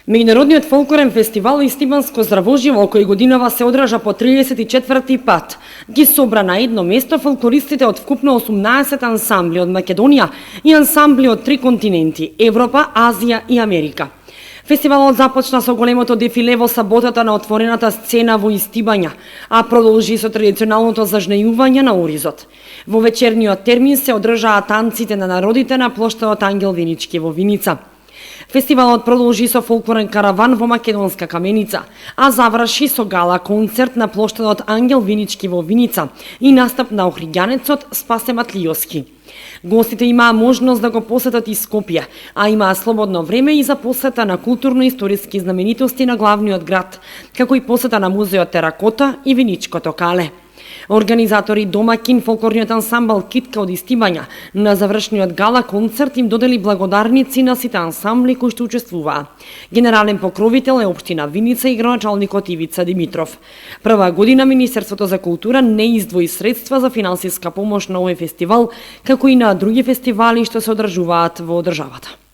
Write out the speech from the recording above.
Меѓународниот фолклорен фестивал Истибанско здравоживо, кој годинава се одржа по 34 пат, ги собра на едно место фолклористите од вкупно 18 ансамбли од Македонија и ансамбли од 3 континенти – Европа, Азија и Америка. Фестивалот започна со големото дефиле во саботата на отворената сцена во Истибања, а продолжи со традиционалното зажнејување на оризот. Во вечерниот термин се одржаа танците на народите на плоштадот Ангел Винички во Виница. Фестивалот продолжи со фолклорен караван во Македонска Каменица, а заврши со гала концерт на плоштадот Ангел Винички во Виница и настап на охриѓанецот Спасе Матлиовски. Гостите имаа можност да го посетат и Скопје, а имаа слободно време и за посета на културно-историски знаменитости на главниот град, како и посета на музеот Теракота и Виничкото кале. Организатори домакин фолклорниот ансамбл Китка од Истибања на завршниот гала концерт им додели благодарници на сите ансамбли кои што учествуваа. Генерален покровител е општина Виница и градоначалникот Ивица Димитров. Прва година Министерството за култура не издвои средства за финансиска помош на овој фестивал, како и на други фестивали што се одржуваат во државата.